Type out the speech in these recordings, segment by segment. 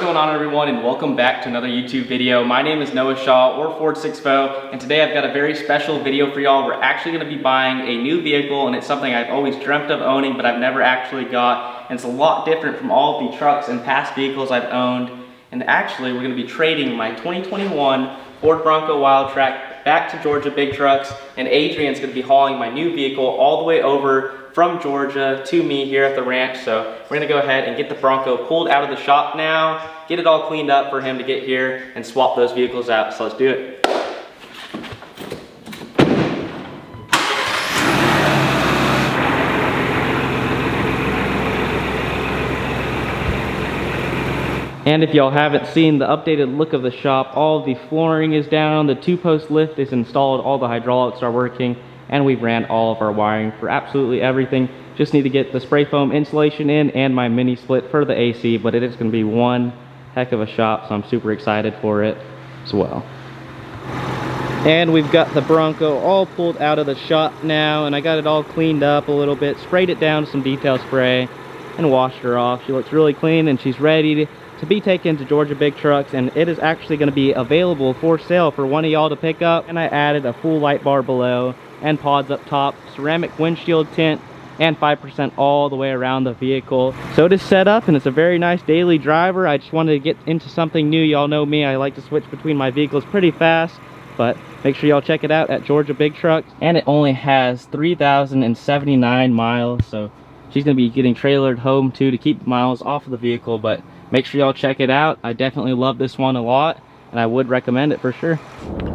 going on, everyone, and welcome back to another YouTube video. My name is Noah Shaw, or Ford 60, and today I've got a very special video for y'all. We're actually going to be buying a new vehicle, and it's something I've always dreamt of owning, but I've never actually got, and it's a lot different from all of the trucks and past vehicles I've owned. And actually, we're going to be trading my 2021 Ford Bronco Wildtrak back to Georgia Big Trucks, and Adrian's going to be hauling my new vehicle all the way over from Georgia to me here at the ranch. So we're gonna go ahead and get the Bronco pulled out of the shop now, get it all cleaned up for him to get here and swap those vehicles out. So let's do it. And if y'all haven't seen the updated look of the shop, all of the flooring is down, the 2-post lift is installed, all the hydraulics are working, and we've ran all of our wiring for absolutely everything. Just need to get the spray foam insulation in and my mini split for the AC, but it is going to be one heck of a shop, so I'm super excited for it as well. And we've got the Bronco all pulled out of the shop now, and I got it all cleaned up a little bit, sprayed it down with some detail spray, and washed her off. She looks really clean, and she's ready to be taken to Georgia Big Trucks, and it is actually going to be available for sale for one of y'all to pick up. And I added a full light bar below and pods up top, ceramic windshield tint, and 5% all the way around the vehicle. So it is set up, and it's a very nice daily driver. I just wanted to get into something new. Y'all know me, I like to switch between my vehicles pretty fast, but make sure y'all check it out at Georgia Big Trucks. And it only has 3,079 miles, so she's gonna be getting trailered home too to keep miles off of the vehicle, but make sure y'all check it out. I definitely love this one a lot, and I would recommend it for sure.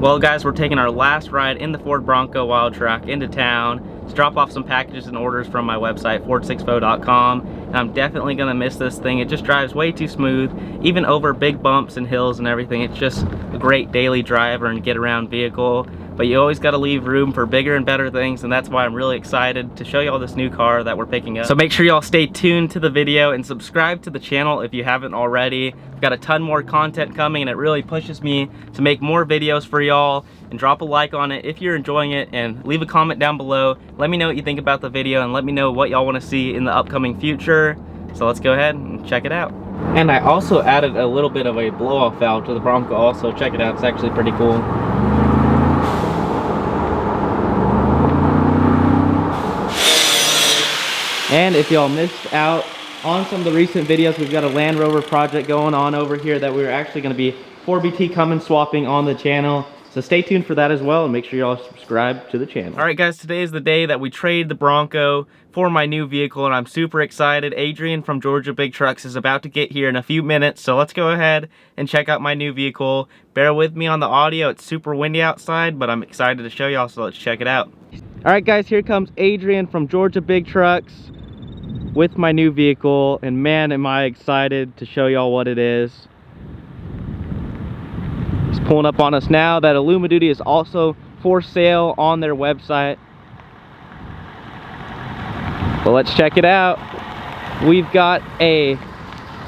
Well guys, we're taking our last ride in the Ford Bronco Wildtrak into town to drop off some packages and orders from my website, ford60.com, and I'm definitely gonna miss this thing. It just drives way too smooth, even over big bumps and hills and everything. It's just a great daily driver and get around vehicle, but you always gotta leave room for bigger and better things, and that's why I'm really excited to show y'all this new car that we're picking up. So make sure y'all stay tuned to the video and subscribe to the channel if you haven't already. We've got a ton more content coming, and it really pushes me to make more videos for y'all. And drop a like on it if you're enjoying it, and leave a comment down below. Let me know what you think about the video, and let me know what y'all want to see in the upcoming future. So let's go ahead and check it out. And I also added a little bit of a blow-off valve to the Bronco also. Check it out, it's actually pretty cool. And if y'all missed out on some of the recent videos, we've got a Land Rover project going on over here that we're actually going to be 4BT coming swapping on the channel. So stay tuned for that as well, and make sure y'all subscribe to the channel. All right guys, today is the day that we trade the Bronco for my new vehicle, and I'm super excited. Adrian from Georgia Big Trucks is about to get here in a few minutes, so let's go ahead and check out my new vehicle. Bear with me on the audio, it's super windy outside, but I'm excited to show y'all, so let's check it out. All right guys, here comes Adrian from Georgia Big Trucks with my new vehicle, and man, am I excited to show y'all what it is. He's pulling up on us now. That Illumiduty is also for sale on their website. Well, let's check it out. We've got a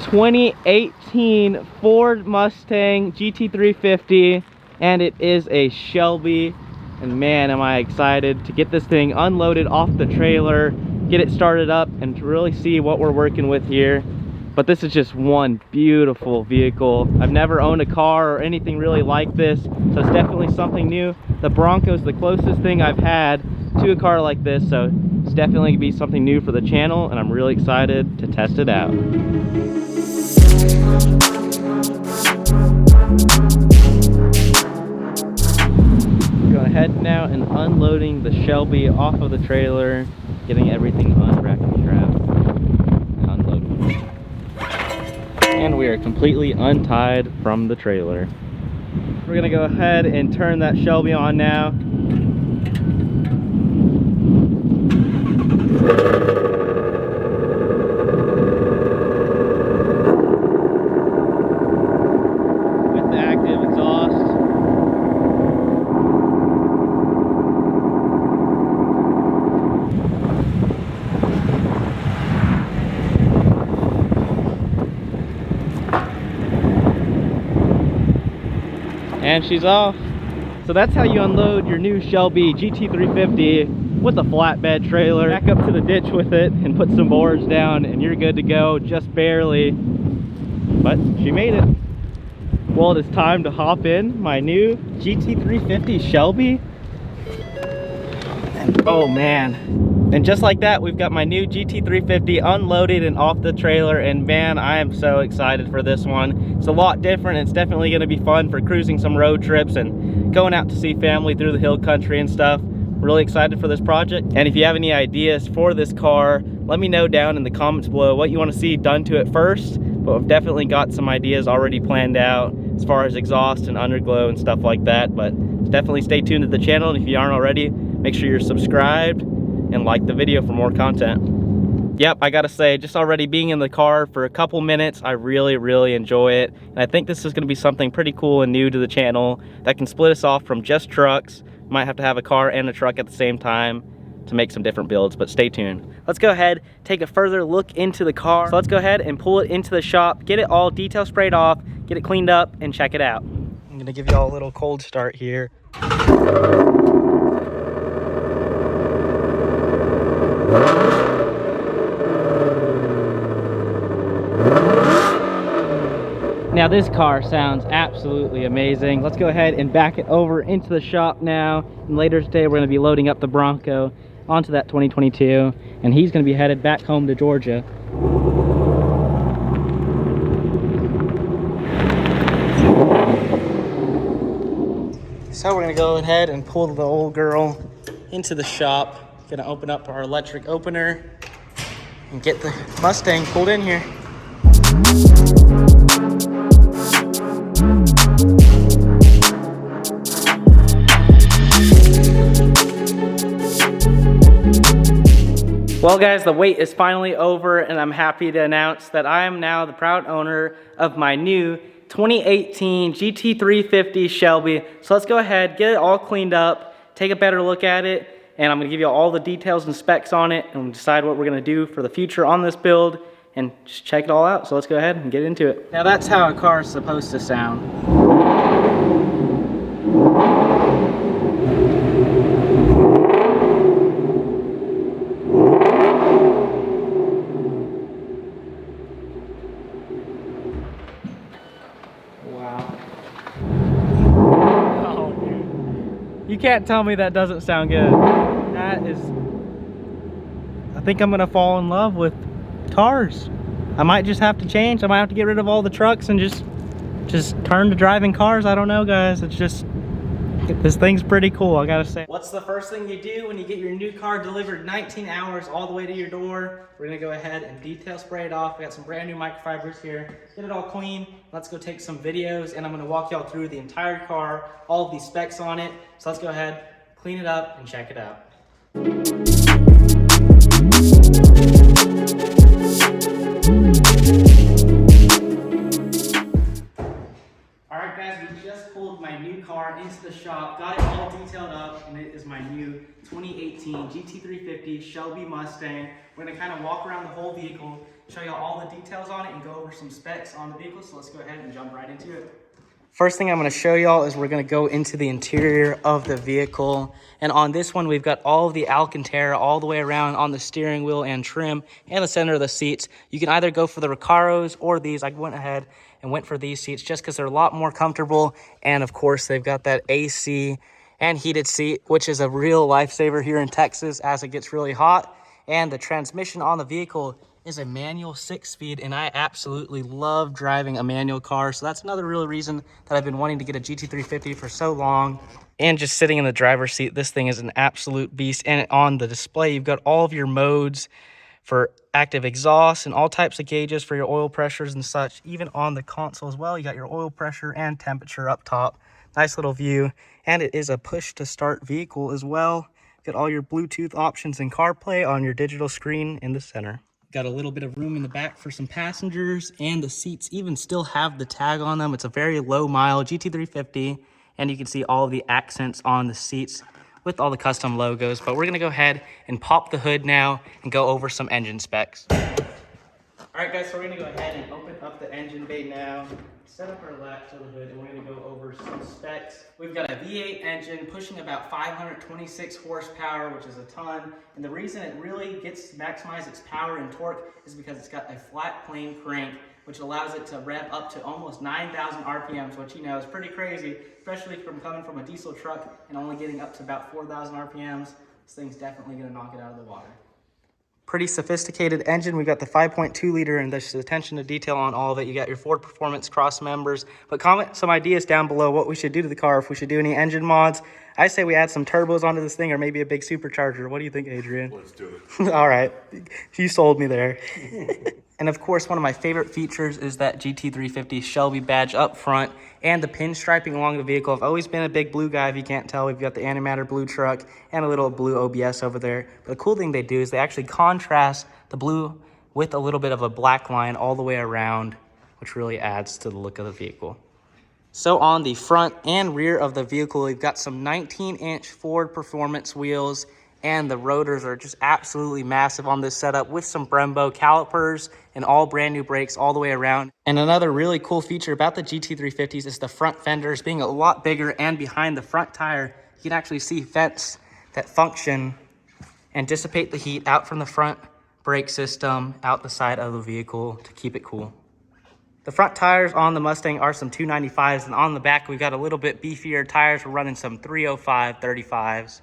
2018 Ford Mustang GT350, and it is a Shelby. And man, am I excited to get this thing unloaded off the trailer, get it started up, and to really see what we're working with here. But this is just one beautiful vehicle. I've never owned a car or anything really like this, so it's definitely something new. The Bronco's the closest thing I've had to a car like this, so it's definitely gonna be something new for the channel, and I'm really excited to test it out. We're going ahead now and unloading the Shelby off of the trailer, getting everything unwrapped and strapped, and unloading. And we are completely untied from the trailer. We're gonna go ahead and turn that Shelby on now. With the active exhaust. And she's off. So that's how you unload your new Shelby GT350 with a flatbed trailer. Back up to the ditch with it and put some boards down, and you're good to go, just barely. but she made it. Well, it is time to hop in my new GT350 Shelby. And oh man. And just like that, we've got my new GT350 unloaded and off the trailer, and man, I am so excited for this one. It's a lot different. It's definitely gonna be fun for cruising some road trips and going out to see family through the hill country and stuff. Really excited for this project. And if you have any ideas for this car, let me know down in the comments below what you want to see done to it first. But we've definitely got some ideas already planned out as far as exhaust and underglow and stuff like that. But definitely stay tuned to the channel, and if you aren't already, make sure you're subscribed and like the video for more content. Yep, I gotta say, just already being in the car for a couple minutes, I really enjoy it. And I think this is gonna be something pretty cool and new to the channel that can split us off from just trucks. Might have to have a car and a truck at the same time to make some different builds, but stay tuned. Let's go ahead, take a further look into the car. So let's go ahead and pull it into the shop, get it all detail sprayed off, get it cleaned up, and check it out. I'm gonna give y'all a little cold start here. Now this car sounds absolutely amazing. Let's go ahead and back it over into the shop now. And later today, we're gonna be loading up the Bronco onto that 2022, and he's gonna be headed back home to Georgia. So we're gonna go ahead and pull the old girl into the shop. Gonna open up our electric opener and get the Mustang pulled in here. Well guys, the wait is finally over, and I'm happy to announce that I am now the proud owner of my new 2018 GT350 Shelby. So let's go ahead, get it all cleaned up, take a better look at it, and I'm gonna give you all the details and specs on it, and we'll decide what we're gonna do for the future on this build, and just check it all out. So let's go ahead and get into it. Now that's how a car is supposed to sound. You can't tell me that doesn't sound good. That is, I think I'm gonna fall in love with cars. I might just have to change. I might have to get rid of all the trucks and just turn to driving cars. I don't know, guys. It's just, this thing's pretty cool, I gotta say. What's the first thing you do when you get your new car delivered 19 hours all the way to your door? We're gonna go ahead and detail spray it off. We got some brand new microfibers here. Get it all clean. Let's go take some videos, and I'm gonna walk y'all through the entire car, all of these specs on it. So let's go ahead, clean it up, and check it out. Alright guys, we just pulled my new car into the shop, got it all detailed up, and it is my new 2018 GT350 Shelby Mustang. We're going to kind of walk around the whole vehicle, show you all the details on it, and go over some specs on the vehicle. So let's go ahead and jump right into it. First thing I'm going to show y'all is we're going to go into the interior of the vehicle. And on this one, we've got all of the Alcantara all the way around on the steering wheel and trim and the center of the seats. You can either go for the Recaros or these. I went ahead and went for these seats just because they're a lot more comfortable. And of course, they've got that AC and heated seat, which is a real lifesaver here in Texas as it gets really hot. And the transmission on the vehicle is a manual 6-speed, and I absolutely love driving a manual car. So that's another real reason that I've been wanting to get a GT350 for so long. And just sitting in the driver's seat, this thing is an absolute beast. And on the display, you've got all of your modes for active exhaust and all types of gauges for your oil pressures and such. Even on the console as well, you got your oil pressure and temperature up top. Nice little view. And it is a push to start vehicle as well. Got all your Bluetooth options and CarPlay on your digital screen in the center. Got a little bit of room in the back for some passengers, and the seats even still have the tag on them. It's a very low mile GT350, and you can see all of the accents on the seats with all the custom logos. But we're gonna go ahead and pop the hood now and go over some engine specs. All right guys, so we're gonna go ahead and open up the engine bay now, set up our latch to the hood, and we're gonna go over some specs. We've got a V8 engine pushing about 526 horsepower, which is a ton. And the reason it really gets to maximize its power and torque is because it's got a flat plane crank which allows it to rev up to almost 9,000 RPMs, which, you know, is pretty crazy, especially from coming from a diesel truck and only getting up to about 4,000 RPMs. This thing's definitely gonna knock it out of the water. Pretty sophisticated engine. We've got the 5.2 liter and there's attention to detail on all of it. You got your Ford Performance cross members. But comment some ideas down below what we should do to the car, if we should do any engine mods. I say we add some turbos onto this thing or maybe a big supercharger. What do you think, Adrian? Let's do it. All right, you sold me there. And of course, one of my favorite features is that GT350 Shelby badge up front and the pinstriping along the vehicle. I've always been a big blue guy, if you can't tell. We've got the antimatter blue truck and a little blue OBS over there. But the cool thing they do is they actually contrast the blue with a little bit of a black line all the way around, which really adds to the look of the vehicle. So on the front and rear of the vehicle, we've got some 19-inch Ford Performance wheels, and the rotors are just absolutely massive on this setup with some Brembo calipers and all brand new brakes all the way around. And another really cool feature about the GT350s is the front fenders being a lot bigger, and behind the front tire, you can actually see vents that function and dissipate the heat out from the front brake system out the side of the vehicle to keep it cool. The front tires on the Mustang are some 295s, and on the back we've got a little bit beefier tires. We're running some 305 35s.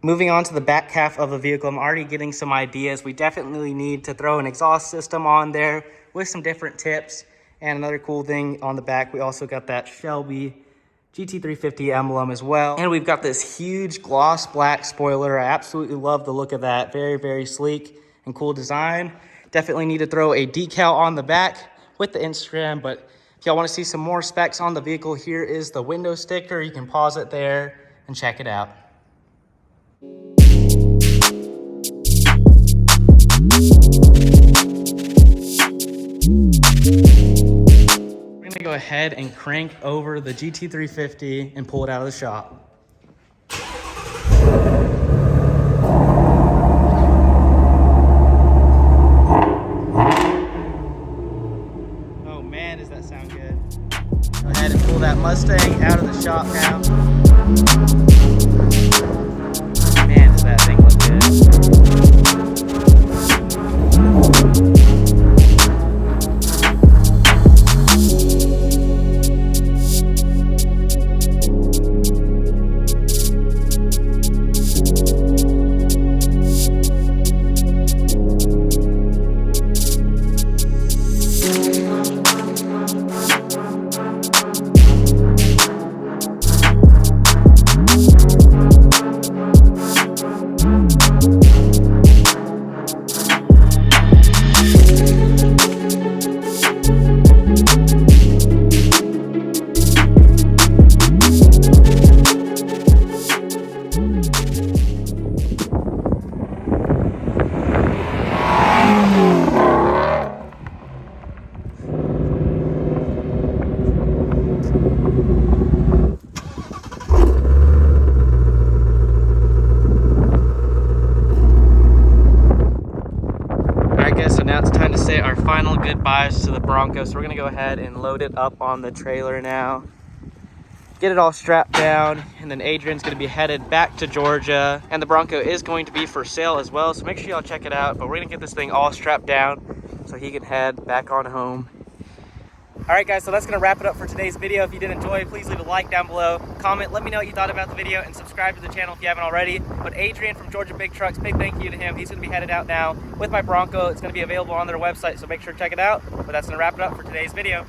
Moving on to the back half of the vehicle, I'm already getting some ideas. We definitely need to throw an exhaust system on there with some different tips. And another cool thing on the back, we also got that Shelby GT350 emblem as well. And we've got this huge gloss black spoiler. I absolutely love the look of that. Very, very sleek and cool design. Definitely need to throw a decal on the back with the Instagram, but if y'all want to see some more specs on the vehicle, here is the window sticker. You can pause it there and check it out. We're gonna go ahead and crank over the GT350 and pull it out of the shop. That Mustang out of the shop now. Man, does that thing look now it's time to say our final goodbyes to the Bronco. So we're gonna go ahead and load it up on the trailer now, get it all strapped down, and then Adrian's gonna be headed back to Georgia. And the Bronco is going to be for sale as well, so make sure y'all check it out. But we're gonna get this thing all strapped down so he can head back on home. All right, guys, so that's gonna wrap it up for today's video. If you did enjoy, please leave a like down below, comment, let me know what you thought about the video, and subscribe to the channel if you haven't already. But Adrian from Georgia Big Trucks, big thank you to him. He's gonna be headed out now with my Bronco. It's gonna be available on their website, so make sure to check it out. But that's gonna wrap it up for today's video.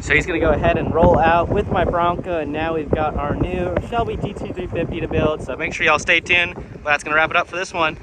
So he's gonna go ahead and roll out with my Bronco, and now we've got our new Shelby GT350 to build. So make sure y'all stay tuned. But that's gonna wrap it up for this one.